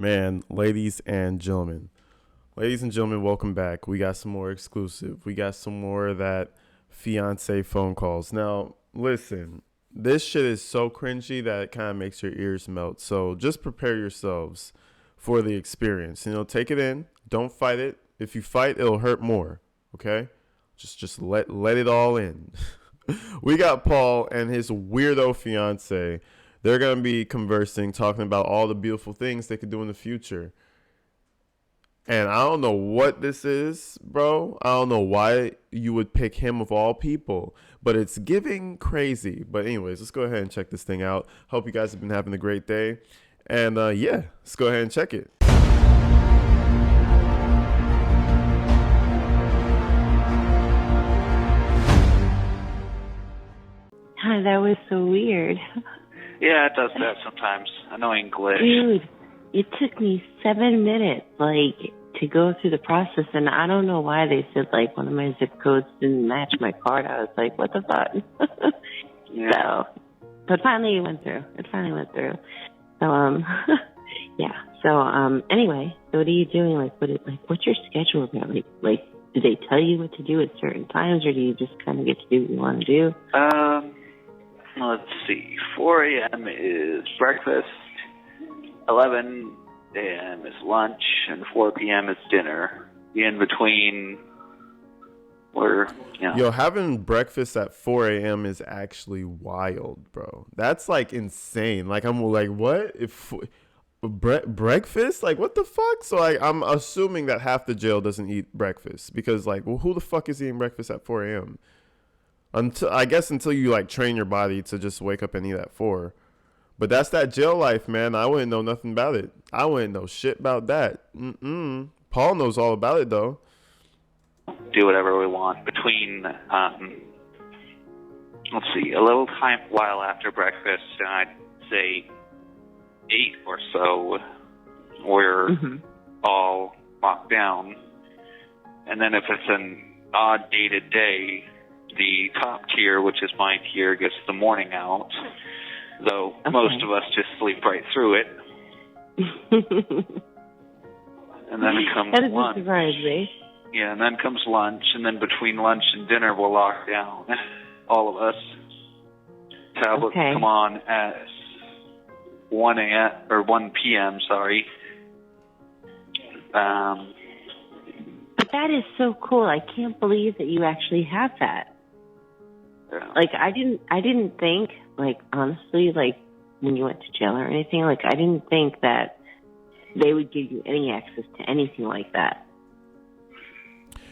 Man, ladies and gentlemen, welcome back. We got some more exclusive. We got some more of that fiance phone calls. Now, listen, this shit is so cringy that it kind of makes your ears melt. So just prepare yourselves for the experience. Take it in. Don't fight it. If you fight, it'll hurt more. Okay? Just let it all in. We got Paul and his weirdo fiance. They're going to be conversing, talking about all the beautiful things they could do in the future. And I don't know what this is, bro. I don't know why you would pick him of all people, but it's giving crazy. But anyways, let's go ahead and check this thing out. Hope you guys have been having a great day. And yeah, let's go ahead and check it. Hi, that was so weird. Yeah, it does that sometimes. Annoying glitch. Dude, it took me 7 minutes, to go through the process, and I don't know why they said, one of my zip codes didn't match my card. I was like, what the fuck? Yeah. So, but finally it went through. So, yeah. So, anyway, so what are you doing? What's your schedule about? Do they tell you what to do at certain times, or do you just kind of get to do what you want to do? Let's see. 4 a.m. is breakfast, 11 a.m. is lunch, and 4 p.m. is dinner. The in between, Yo, having breakfast at 4 a.m. is actually wild, bro. That's insane. I'm like, what? If breakfast? What the fuck? So I'm assuming that half the jail doesn't eat breakfast because who the fuck is eating breakfast at 4 a.m.? Until you train your body to just wake up and eat at 4. But that's that jail life, man. I wouldn't know nothing about it. I wouldn't know shit about that. Paul knows all about it though. Do whatever we want between, let's see, a little time while after breakfast, and I'd say 8 or so, we're all locked down. And then if it's an odd dated day, the top tier, which is my tier, gets the morning out, though most of us just sleep right through it. And then comes that lunch. Surprise me. Yeah, and then comes lunch, and then between lunch and dinner, we'll lock down, all of us. Tablets come on at 1 a.m. or 1 p.m. Sorry. But that is so cool. I can't believe that you actually have that. Yeah. I didn't think, honestly, when you went to jail or anything, I didn't think that they would give you any access to anything like that.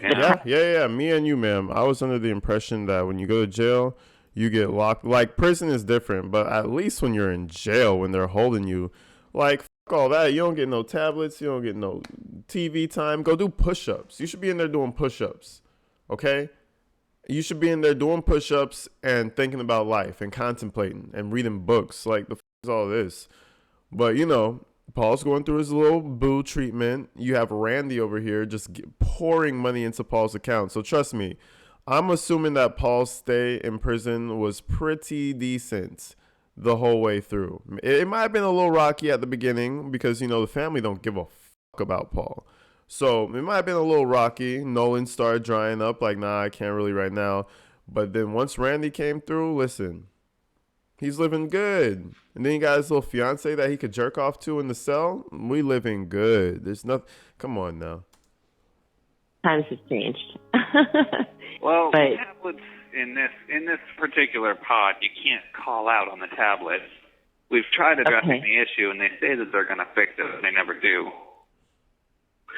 Yeah. Me and you, ma'am. I was under the impression that when you go to jail, you get locked. Prison is different, but at least when you're in jail, when they're holding you, fuck all that. You don't get no tablets. You don't get no TV time. Go do push-ups. You should be in there doing push-ups, okay? You should be in there doing push-ups and thinking about life and contemplating and reading books. The f is all this? But, Paul's going through his little boo treatment. You have Randy over here just pouring money into Paul's account. So trust me, I'm assuming that Paul's stay in prison was pretty decent the whole way through. It might have been a little rocky at the beginning because, the family don't give a fuck about Paul. So it might have been a little rocky. Nolan started drying up nah, I can't really right now. But then once Randy came through, listen, he's living good. And then he got his little fiance that he could jerk off to in the cell. We living good. There's nothing. Come on now. Times have changed. Well, the tablets in this particular pod, you can't call out on the tablets. We've tried addressing the issue, and they say that they're going to fix it, but they never do.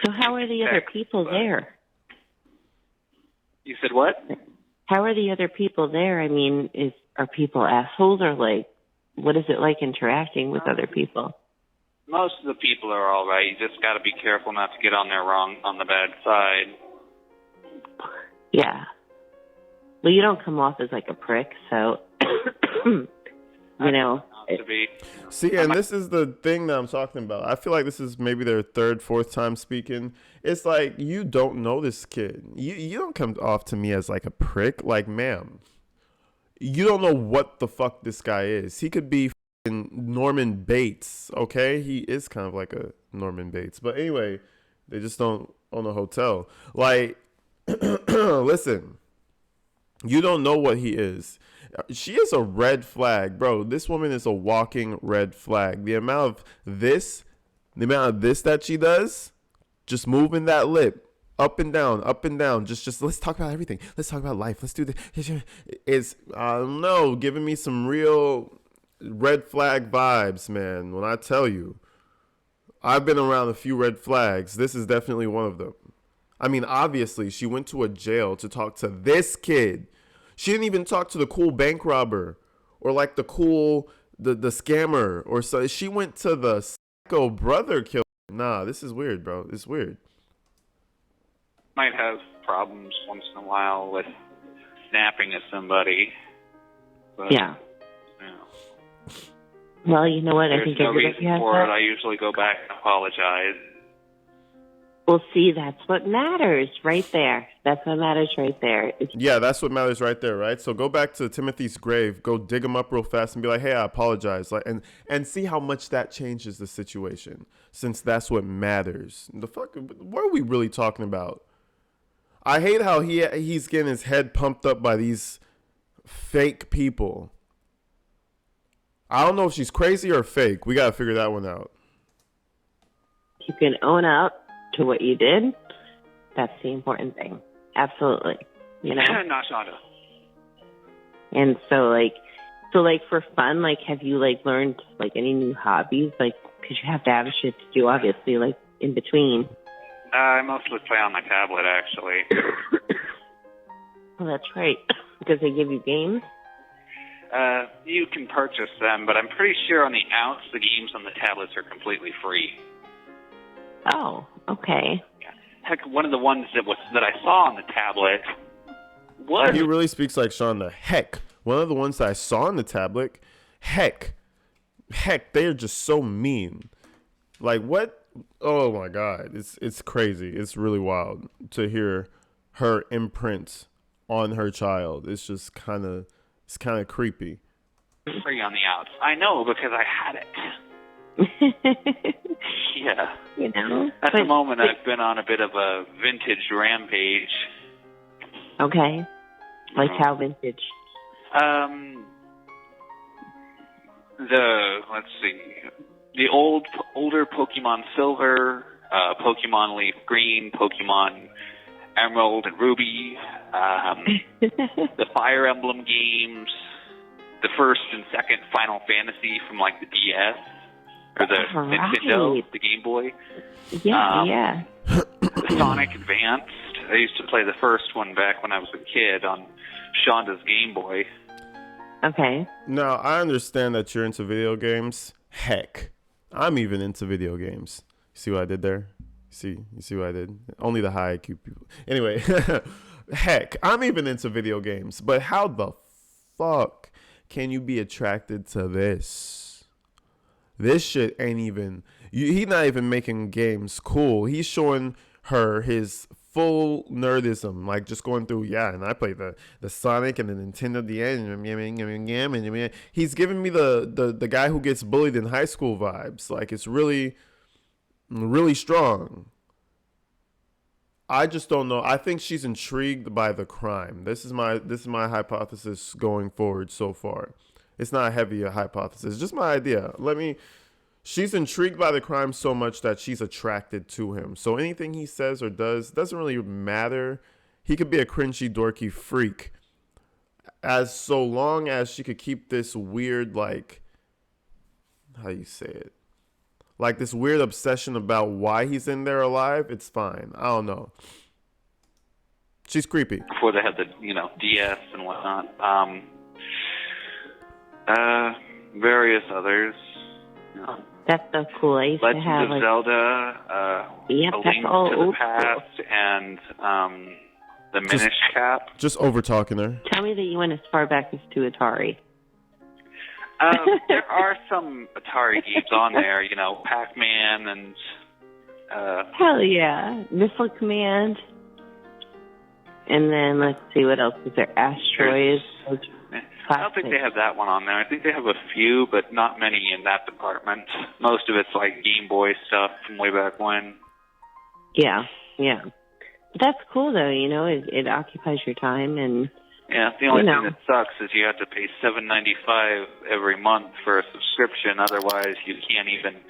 So how are the other people there? You said what? How are the other people there? I mean, are people assholes, or what is it like interacting with other people? Most of the people are all right. You just got to be careful not to get on the bad side. Yeah. Well, you don't come off as a prick, so To be. See, and this is the thing that I'm talking about. I feel like this is maybe their third, fourth time speaking. It's you don't know this kid. You don't come off to me as a prick. Ma'am, you don't know what the fuck this guy is. He could be fucking Norman Bates, okay? He is kind of like a Norman Bates. But anyway, they just don't own a hotel. Like, listen, you don't know what he is. She is a red flag, bro. This woman is a walking red flag. The amount of this that she does, just moving that lip up and down. Just let's talk about everything. Let's talk about life. Let's do this. Is I don't know, giving me some real red flag vibes, man. When I tell you, I've been around a few red flags. This is definitely one of them. I mean, obviously, she went to a jail to talk to this kid. She didn't even talk to the cool bank robber or like the cool, the scammer or so. She went to the psycho brother killer. Nah, this is weird, bro. It's weird. Might have problems once in a while with snapping at somebody. But, Yeah. You know, Well, you know what? I there's think no everybody reason has for that. it. I usually go back and apologize. Well, see, that's what matters right there. That's what matters right there. Yeah, that's what matters right there, right? So go back to Timothy's grave, go dig him up real fast and be like, hey, I apologize. Like, and see how much that changes the situation, since that's what matters. The fuck, what are we really talking about? I hate how he's getting his head pumped up by these fake people. I don't know if she's crazy or fake. We got to figure that one out. You can own up to what you did. That's the important thing. Absolutely. You know? Not Shonda. And so for fun, like, have you, like, learned, like, any new hobbies? Like, because you have to have shit to do, obviously, like, in between. I mostly play on my tablet, actually. Well, that's right. Because they give you games? You can purchase them, but I'm pretty sure on the outs, the games on the tablets are completely free. Oh, okay. Heck, one of the ones that I saw on the tablet was... He really speaks like Shonda. Heck, one of the ones that I saw on the tablet, heck, they are just so mean. Like, what? Oh, my God. It's crazy. It's really wild to hear her imprint on her child. It's just kind of creepy. Free on the outs. I know, because I had it. Yeah. You know? At the moment, I've been on a bit of a vintage rampage. Okay. Like how vintage? Let's see. The older Pokemon Silver, Pokemon Leaf Green, Pokemon Emerald and Ruby, the Fire Emblem games, the first and second Final Fantasy from like the DS or the Nintendo, the Game Boy. Yeah. Sonic Advanced. I used to play the first one back when I was a kid on Shonda's Game Boy. Okay. Now, I understand that you're into video games. Heck, I'm even into video games. See what I did there? You see what I did? Only the high IQ people. Anyway, heck, I'm even into video games. But how the fuck can you be attracted to this? This shit ain't even... He's not even making games cool. He's showing her his full nerdism, like just going through, and I play the Sonic and the Nintendo DS. He's giving me the guy who gets bullied in high school vibes. Like, it's really, really strong. I just don't know. I think she's intrigued by the crime. This is my hypothesis going forward so far. It's not a heavy hypothesis, just my idea. She's intrigued by the crime so much that she's attracted to him. So anything he says or does doesn't really matter. He could be a cringy, dorky freak. As so long as she could keep this weird, like, how you say it? Like this weird obsession about why he's in there alive, it's fine. I don't know. She's creepy. Before they had the, DS and whatnot. Various others. That's so cool. I used Legend to have of Zelda, A Link to the Past, and the Minish Cap. Just over talking her. Tell me that you went as far back as to Atari. There are some Atari games on there, Pac-Man and... Hell yeah. Missile Command. And then, let's see, what else is there? Asteroids. I don't think they have that one on there. I think they have a few, but not many in that department. Most of it's like Game Boy stuff from way back when. Yeah. That's cool, though. It occupies your time, and yeah. The only thing that sucks is you have to pay $7.95 every month for a subscription. Otherwise, you can't even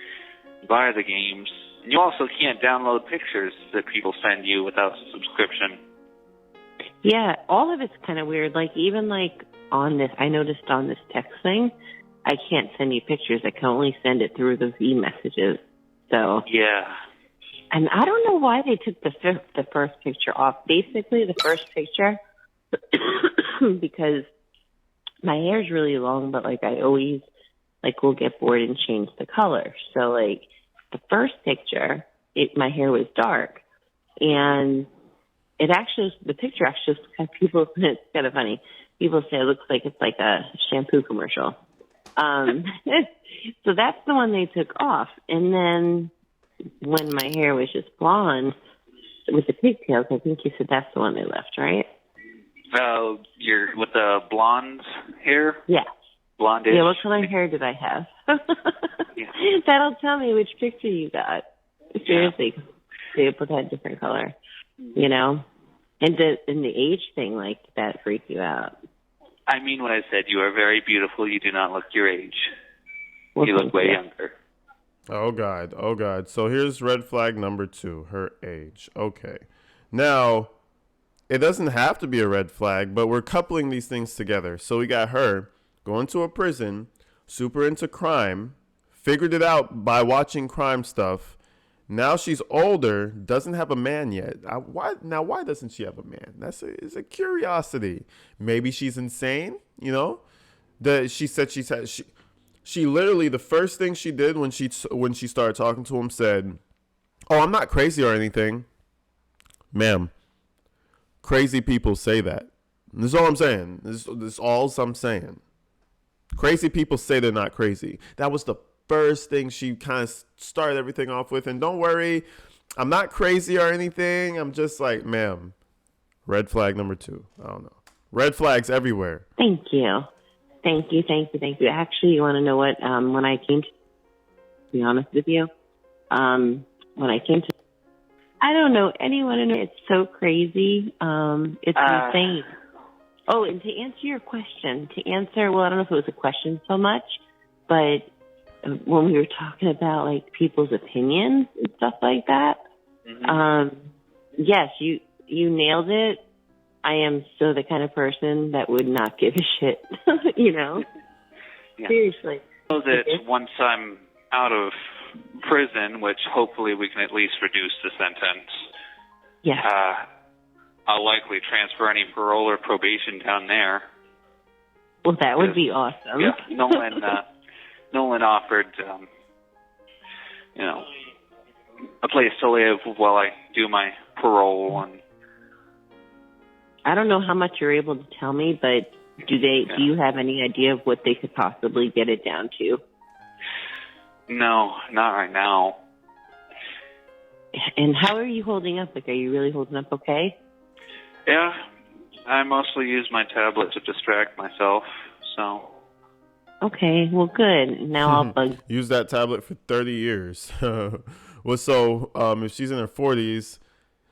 buy the games. And you also can't download pictures that people send you without a subscription. Yeah, all of it's kind of weird. Like, even like on this, I noticed on this text thing, I can't send you pictures. I can only send it through those e-messages. So yeah. And I don't know why they took the first picture off. Basically, the first picture, because my hair is really long, but like I always will get bored and change the color. So like the first picture, my hair was dark, and the picture actually has people. It's kind of funny. People say it looks like it's like a shampoo commercial. So that's the one they took off, and then when my hair was just blonde with the pigtails, I think you said that's the one they left, right? You're with the blonde hair? Yeah. Blondish? Yeah, what color hair did I have? Yeah. That'll tell me which picture you got. Seriously. They put that different color, And the age thing, like, that freaked you out. I mean what I said. You are very beautiful. You do not look your age. Well, you look way younger. Oh, God. So here's red flag number 2, her age. Okay. Now, it doesn't have to be a red flag, but we're coupling these things together. So we got her going to a prison, super into crime, figured it out by watching crime stuff. Now she's older, doesn't have a man yet. Why doesn't she have a man? It's a curiosity. Maybe she's insane, She said she literally, the first thing she did when she started talking to him said, "Oh, I'm not crazy or anything." Ma'am, crazy people say that. This is all I'm saying. This is all I'm saying. Crazy people say they're not crazy. That was the first thing she kind of started everything off with. And don't worry, I'm not crazy or anything. I'm just like, ma'am, red flag number 2. I don't know. Red flags everywhere. Thank you. Actually, you want to know what? When I came to be honest with you, when I came to, I don't know anyone in it. It's so crazy. It's insane. Oh, and to answer your question, well, I don't know if it was a question so much, but when we were talking about like people's opinions and stuff like that, yes, you nailed it. I am so the kind of person that would not give a shit, Yeah. Seriously. I know that once I'm out of prison, which hopefully we can at least reduce the sentence, I'll likely transfer any parole or probation down there. Well, that would be awesome. Yeah, Nolan offered, a place to live while I do my parole. And I don't know how much you're able to tell me, but do you have any idea of what they could possibly get it down to? No, not right now. And how are you holding up? Like, are you really holding up okay? Yeah, I mostly use my tablet to distract myself, so. Okay, well, good. Now I'll bug. Use that tablet for 30 years. Well, so if she's in her 40s,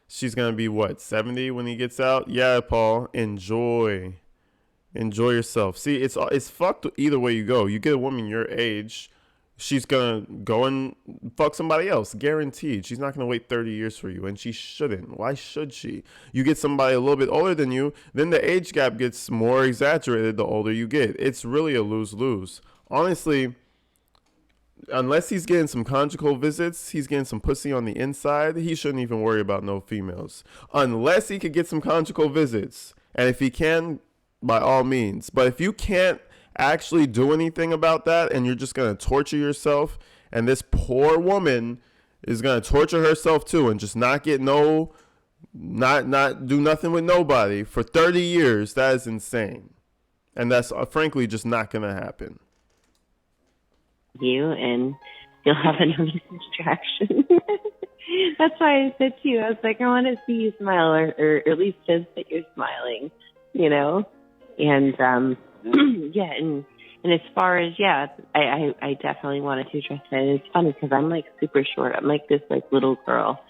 she's going to be, 70 when he gets out? Yeah, Paul, enjoy yourself. See, it's fucked either way you go. You get a woman your age, she's going to go and fuck somebody else, guaranteed. She's not going to wait 30 years for you, and she shouldn't. Why should she? You get somebody a little bit older than you, then the age gap gets more exaggerated the older you get. It's really a lose-lose. Honestly, unless he's getting some conjugal visits, he's getting some pussy on the inside, he shouldn't even worry about no females. Unless he could get some conjugal visits. And if he can, by all means. But if you can't actually do anything about that and you're just going to torture yourself, and this poor woman is going to torture herself too and just not get not do nothing with nobody for 30 years, that is insane. And that's frankly just not going to happen. You and you'll have another distraction. That's why I said to you, I was like, I want to see you smile, or at least sense that you're smiling, And Yeah, and as far as I definitely wanted to address that. It's funny because I'm like super short. I'm like this like little girl.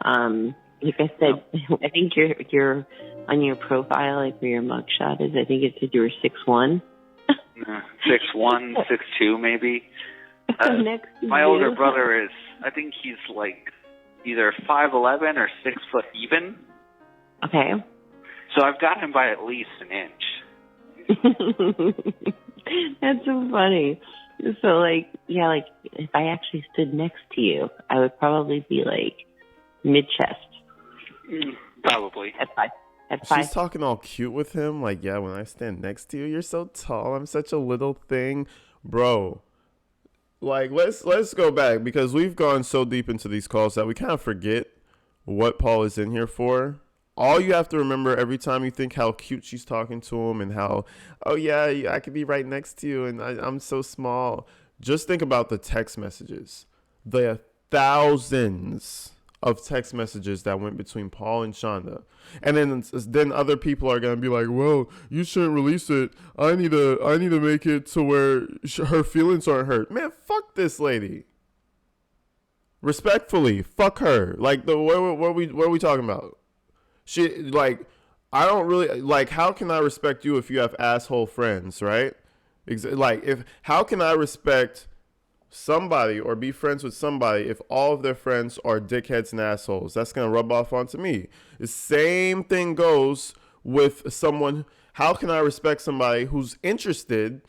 Like I said, I think you're on your profile, like where your mugshot is. I think it said you were 6'1". 6'1", 6'2", maybe. Next to my you. older brother is, I think he's like either 5'11" or 6 foot even. Okay. So I've got him by at least an inch. That's so funny. So like if I actually stood next to you, I would probably be like mid-chest. Probably. At five. She's talking all cute with him. Like, yeah, when I stand next to you, you're so tall. I'm such a little thing. Bro, like, let's go back because we've gone so deep into these calls that we kind of forget what Paul is in here for. All you have to remember every time you think how cute she's talking to him and how, oh, yeah, I could be right next to you and I'm so small. Just think about the text messages. The thousands of text messages that went between Paul and Shonda. And then other people are going to be like, well, you shouldn't release it. I need to make it to where her feelings aren't hurt. Man, fuck this lady. Respectfully, fuck her. Like, what are we talking about? She, like, I don't really, like, how can I respect you if you have asshole friends, right? How can I respect somebody or be friends with somebody if all of their friends are dickheads and assholes? That's going to rub off onto me. The same thing goes with someone. How can I respect somebody who's interested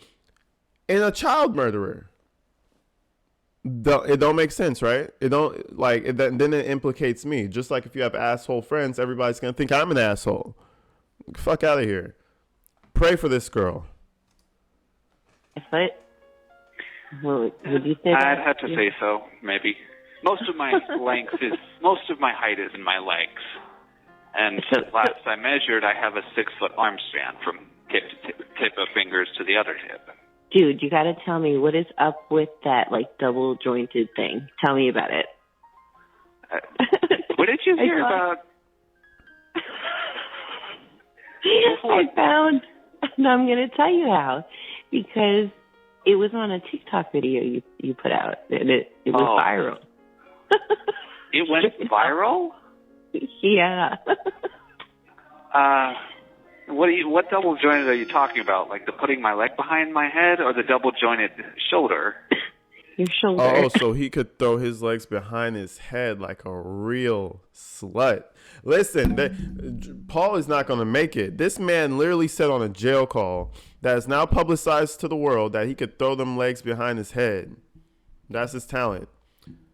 in a child murderer? It don't make sense, right? It don't, like, then it implicates me. Just like if you have asshole friends, everybody's going to think I'm an asshole. Fuck out of here. Pray for this girl. But would you say that? I'd have to say so, maybe. Most of my height is in my legs. And last I measured, I have a 6-foot arm span from tip of fingers to the other tip. Dude, you got to tell me what is up with that, like, double jointed thing. Tell me about it. What did you hear about? I found, and I'm going to tell you how, because it was on a TikTok video you put out, and it was viral. It went viral? Yeah. What double jointed are you talking about? Like the putting my leg behind my head or the double jointed shoulder? Your shoulder. Oh, so he could throw his legs behind his head like a real slut. Listen, Paul is not going to make it. This man literally said on a jail call that is now publicized to the world that he could throw them legs behind his head. That's his talent.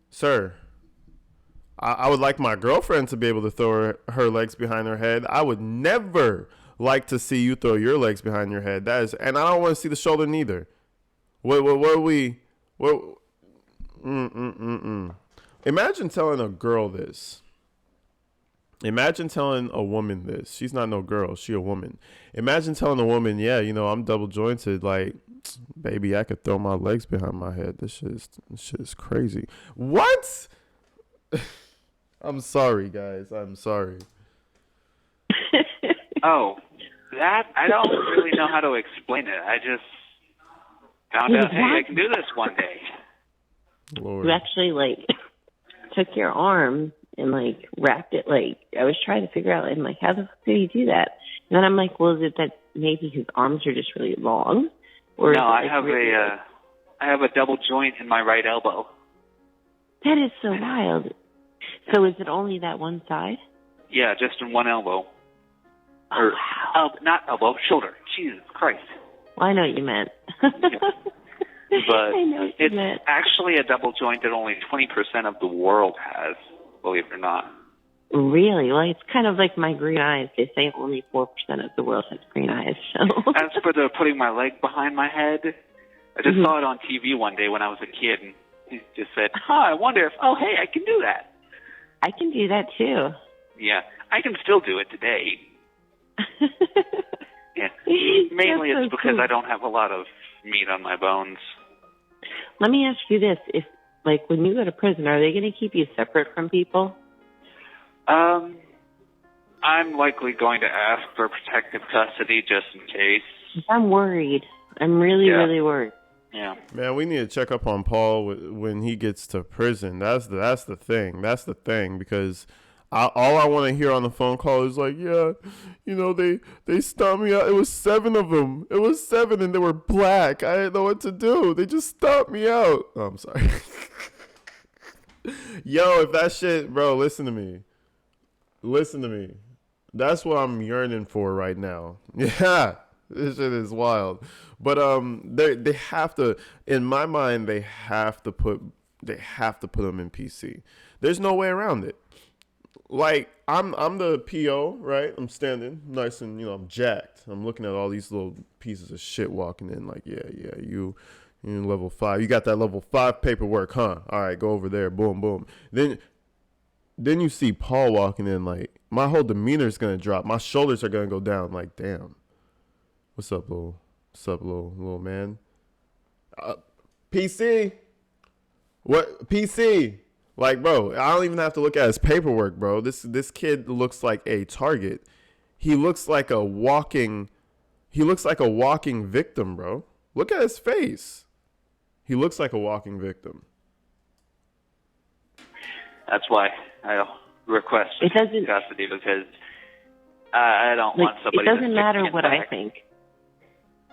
Sir, I would like my girlfriend to be able to throw her legs behind her head. I would never like to see you throw your legs behind your head. And I don't want to see the shoulder neither. Imagine telling a girl this. Imagine telling a woman this. She's not no girl. She a woman. Imagine telling a woman, yeah, I'm double jointed. Like, baby, I could throw my legs behind my head. This shit is crazy. What? I'm sorry, guys. I'm sorry. Oh, that I don't really know how to explain it. I just found out, hey, I can do this one day. Lord. You actually, like, took your arm and, like, wrapped it. Like, I was trying to figure out, I'm like, how the fuck did he do that? And then I'm like, well, is it that maybe his arms are just really long? Or no, I have a double joint in my right elbow. That is so wild. So is it only that one side? Yeah, just in one elbow. Oh, wow. Not elbow, shoulder. Jesus Christ. Well, I know what you meant. But I know what you it's meant. actually a double joint that only 20% of the world has, believe it or not. Really? Well, it's kind of like my green eyes. They say only 4% of the world has green eyes. So. As for the putting my leg behind my head, I just saw it on TV one day when I was a kid, and he just said, I wonder if, hey, I can do that. I can do that, too. Yeah, I can still do it today. Yeah. Mainly it's because cool. I don't have a lot of meat on my bones. Let me ask you this. If, like, when you go to prison, are they going to keep you separate from people? I'm likely going to ask for protective custody just in case. I'm worried. I'm really, really worried. Yeah. Man, we need to check up on Paul when he gets to prison. That's the thing. That's the thing because all I want to hear on the phone call is like, yeah, they stomped me out. It was 7 of them. It was 7, and they were black. I didn't know what to do. They just stomped me out. Oh, I'm sorry. Yo, if that shit, bro, listen to me. Listen to me. That's what I'm yearning for right now. Yeah. This shit is wild. But they have to, in my mind, they have to put them in PC. There's no way around it. Like I'm the PO, right? I'm standing nice and I'm jacked. I'm looking at all these little pieces of shit walking in like, yeah, you level 5. You got that level 5 paperwork, huh? All right, go over there. Boom, boom. Then you see Paul walking in like my whole demeanor is going to drop. My shoulders are going to go down like, damn. What's up, little man? PC? What? PC? Like, bro, I don't even have to look at his paperwork, bro. This kid looks like a target. He looks like a walking victim, bro. Look at his face. He looks like a walking victim. That's why I request custody because I don't want somebody. It doesn't matter what I think.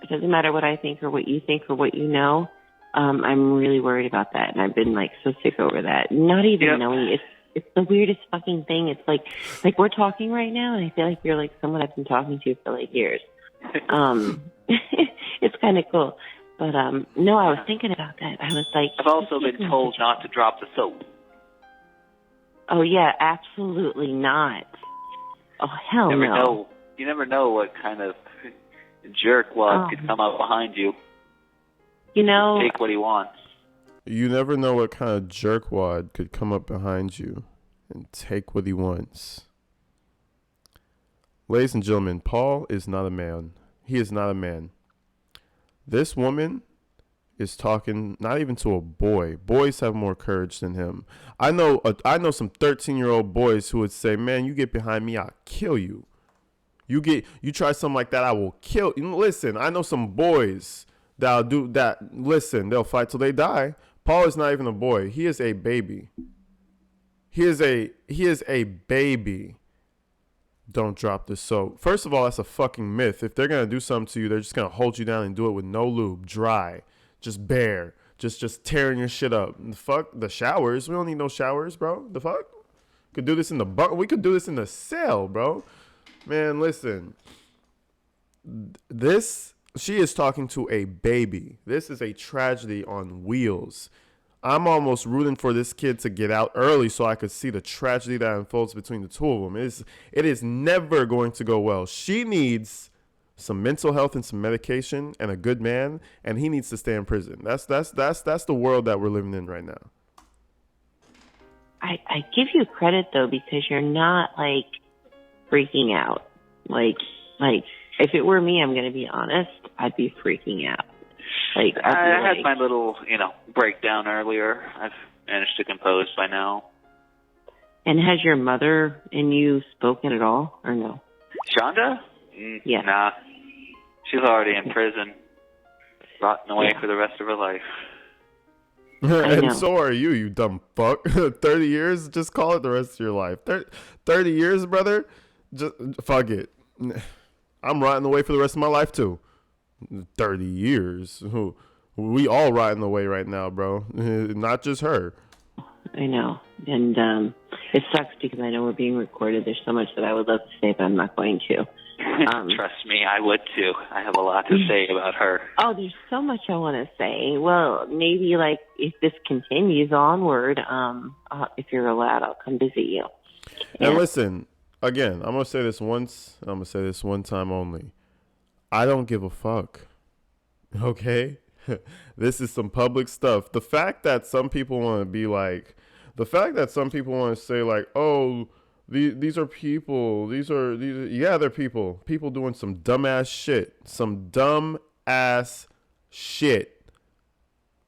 It doesn't matter what I think or what you think or what you know. I'm really worried about that, and I've been like so sick over that. Not even knowing it's the weirdest fucking thing. It's like we're talking right now, and I feel like you're like someone I've been talking to for like years. It's kind of cool, but no, I was thinking about that. I was like, I've also been told not to drop the soap. Oh yeah, absolutely not. Oh hell no. You never know what kind of jerkwad could come up behind you. Take what he wants. You never know what kind of jerkwad could come up behind you and take what he wants. Ladies and gentlemen, Paul is not a man. He is not a man. This woman is talking not even to a boy. Boys have more courage than him. I know some 13-year-old boys who would say, "Man, you get behind me, I'll kill you. You try something like that, I will kill you." Listen, I know some boys that'll do that. Listen, they'll fight till they die. Paul is not even a boy. He is a baby. He is a baby. Don't drop the soap. First of all, that's a fucking myth. If they're gonna do something to you, they're just gonna hold you down and do it with no lube, dry, just bare, just tearing your shit up. The fuck, the showers. We don't need no showers, bro. The fuck? Could do this in the we could do this in the cell, bro. Man, listen. She is talking to a baby. This is a tragedy on wheels. I'm almost rooting for this kid to get out early so I could see the tragedy that unfolds between the two of them. It is never going to go well. She needs some mental health and some medication and a good man, and he needs to stay in prison. That's the world that we're living in right now. I give you credit though because you're not like freaking out. Like if it were me, I'm going to be honest, I'd be freaking out. Like I had my little, breakdown earlier. I've managed to compose by now. And has your mother and you spoken at all, or no? Shonda? Yeah. Nah. She's already in prison, rotting away for the rest of her life. And so are you dumb fuck. 30 years? Just call it the rest of your life. 30 years, brother? Just fuck it. I'm rotting away for the rest of my life, too. 30 years. We all riding away right now, bro. Not just her. I know. And it sucks because I know we're being recorded. There's so much that I would love to say, but I'm not going to. Trust me, I would too. I have a lot to say about her. Oh, there's so much I want to say. Well, maybe like if this continues onward, if you're allowed, I'll come visit you. And listen, again, I'm going to say this once. I'm going to say this one time only. I don't give a fuck. Okay? This is some public stuff. The fact that some people want to be like, the fact that some people want to say like, oh, these are people. Yeah, they're people. People doing some dumbass shit. Some dumb ass shit.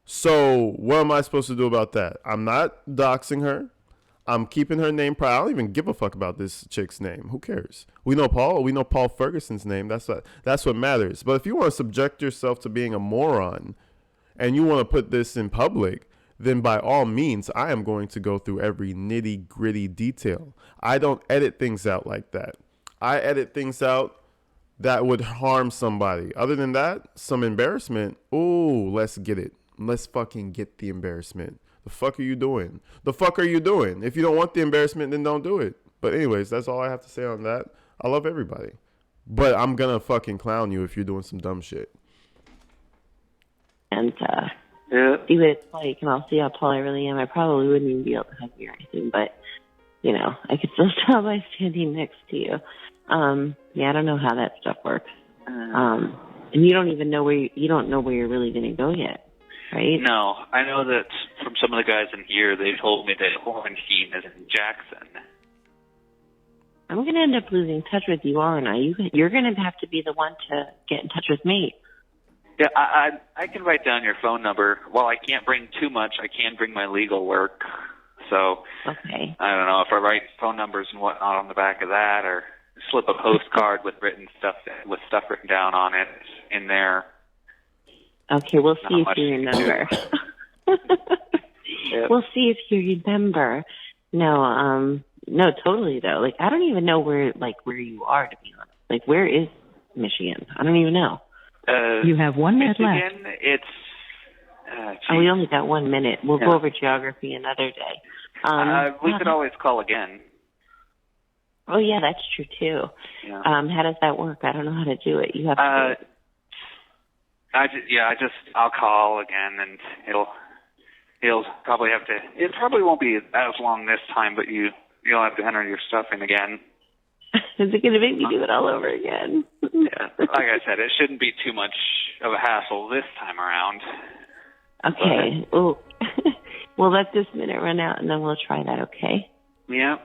So what am I supposed to do about that? I'm not doxing her. I'm keeping her name private. I don't even give a fuck about this chick's name. Who cares? We know Paul. We know Paul Ferguson's name. That's what matters. But if you want to subject yourself to being a moron and you want to put this in public, then by all means, I am going to go through every nitty gritty detail. I don't edit things out like that. I edit things out that would harm somebody. Other than that, some embarrassment. Ooh, let's get it. Let's fucking get the embarrassment. The fuck are you doing? The fuck are you doing? If you don't want the embarrassment, then don't do it. But anyways, that's all I have to say on that. I love everybody. But I'm gonna fucking clown you if you're doing some dumb shit. And see what it's like, and I'll see how tall I really am. I probably wouldn't even be able to hug you or anything, but, you know, I could still tell by standing next to you. Yeah, I don't know how that stuff works. And you don't even know you don't know where you're really going to go yet, right? No, I know that from some of the guys in here, they told me that quarantine is in Jackson. I'm going to end up losing touch with you, aren't I? You're going to have to be the one to get in touch with me. Yeah, I can write down your phone number. While I can't bring too much, I can bring my legal work. So, okay. I don't know if I write phone numbers and whatnot on the back of that, or slip a postcard with stuff written down on it in there. Okay, we'll see if you remember. Yep. We'll see if you remember. No, totally though. Like, I don't even know where you are, to be honest. Like, where is Michigan? I don't even know. You have 1 minute Michigan, left. It's. We only got 1 minute. We'll go over geography another day. We could always call again. Oh yeah, that's true too. Yeah. How does that work? I don't know how to do it. You have to. I'll call again, and he'll probably have to. It probably won't be as long this time, but you'll have to enter your stuff in again. Is it going to make me do it all over again? Yeah, like I said, it shouldn't be too much of a hassle this time around. Okay. Oh, we'll let this minute run out, and then we'll try that. Okay. Yeah.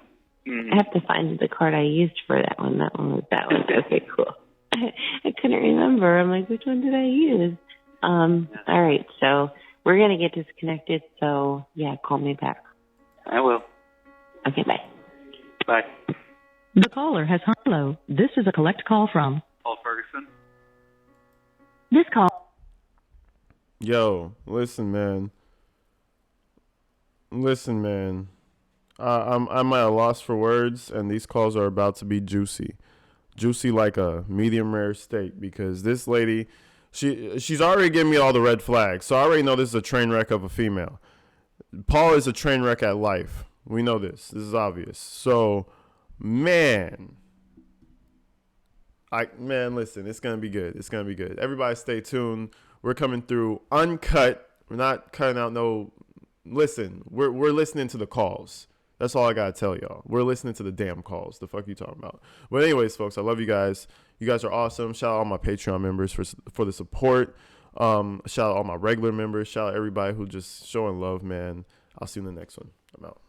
Mm-hmm. I have to find the card I used for that one. That one was that one. Okay, cool. I couldn't remember. I'm like, which one did I use? All right. So we're gonna get disconnected. So yeah, call me back. I will. Okay. Bye. Bye. The caller has hung low. This is a collect call from Paul Ferguson. This call. Yo, listen, man. I'm at a loss for words, and these calls are about to be juicy like a medium rare steak, because this lady, she's already giving me all the red flags, so I already know this is a train wreck of a female. Paul is a train wreck at life. We know this is obvious. So man, listen, it's gonna be good. Everybody stay tuned. We're coming through uncut. We're not cutting out no. Listen, we're listening to the calls. That's all I gotta tell y'all. We're listening to the damn calls. The fuck you talking about? But anyways, folks, I love you guys. You guys are awesome. Shout out all my Patreon members for the support. Shout out all my regular members. Shout out everybody who just showing love, man. I'll see you in the next one. I'm out.